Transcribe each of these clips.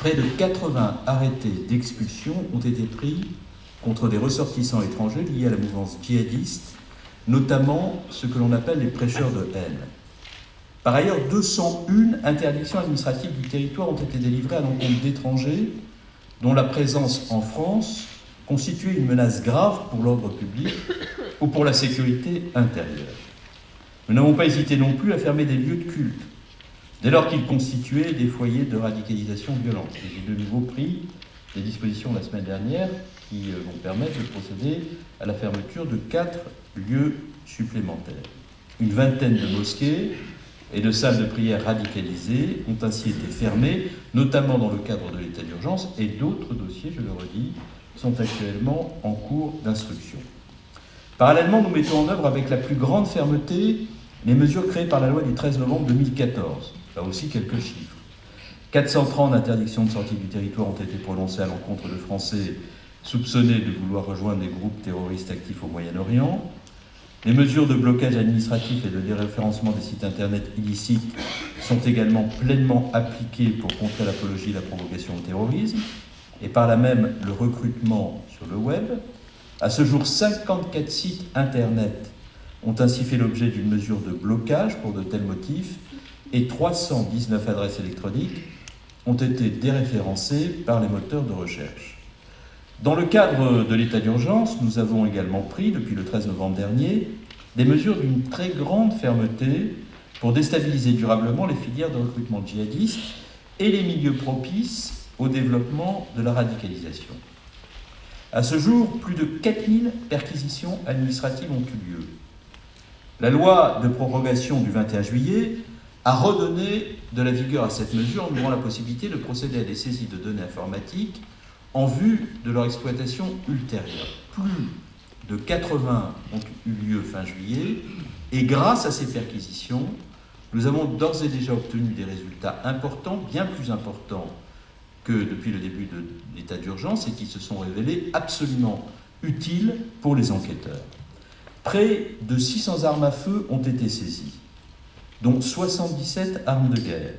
Près de 80 arrêtés d'expulsion ont été pris contre des ressortissants étrangers liés à la mouvance djihadiste, notamment ce que l'on appelle les prêcheurs de haine. Par ailleurs, 201 interdictions administratives du territoire ont été délivrées à l'encontre d'étrangers dont la présence en France constituait une menace grave pour l'ordre public ou pour la sécurité intérieure. Nous n'avons pas hésité non plus à fermer des lieux de culte, dès lors qu'ils constituaient des foyers de radicalisation violente. J'ai de nouveau pris des dispositions la semaine dernière qui vont permettre de procéder à la fermeture de 4 lieux supplémentaires. Une vingtaine de mosquées et de salles de prière radicalisées ont ainsi été fermées, notamment dans le cadre de l'état d'urgence, et d'autres dossiers, je le redis, sont actuellement en cours d'instruction. Parallèlement, nous mettons en œuvre avec la plus grande fermeté les mesures créées par la loi du 13 novembre 2014. Là aussi, quelques chiffres. 430 interdictions de sortie du territoire ont été prononcées à l'encontre de Français soupçonnés de vouloir rejoindre des groupes terroristes actifs au Moyen-Orient. Les mesures de blocage administratif et de déréférencement des sites internet illicites sont également pleinement appliquées pour contrer l'apologie et la provocation au terrorisme, et par là même le recrutement sur le web. À ce jour, 54 sites internet ont ainsi fait l'objet d'une mesure de blocage pour de tels motifs, et 319 adresses électroniques ont été déréférencées par les moteurs de recherche. Dans le cadre de l'état d'urgence, nous avons également pris, depuis le 13 novembre dernier, des mesures d'une très grande fermeté pour déstabiliser durablement les filières de recrutement djihadiste et les milieux propices au développement de la radicalisation. À ce jour, plus de 4000 perquisitions administratives ont eu lieu. La loi de prorogation du 21 juillet a redonné de la vigueur à cette mesure en ouvrant la possibilité de procéder à des saisies de données informatiques en vue de leur exploitation ultérieure. Plus de 80 ont eu lieu fin juillet, et grâce à ces perquisitions, nous avons d'ores et déjà obtenu des résultats importants, bien plus importants que depuis le début de l'état d'urgence, et qui se sont révélés absolument utiles pour les enquêteurs. Près de 600 armes à feu ont été saisies, dont 77 armes de guerre.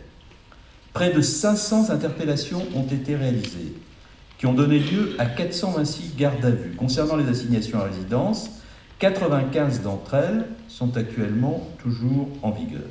Près de 500 interpellations ont été réalisées, qui ont donné lieu à 426 gardes à vue. Concernant les assignations à résidence, 95 d'entre elles sont actuellement toujours en vigueur.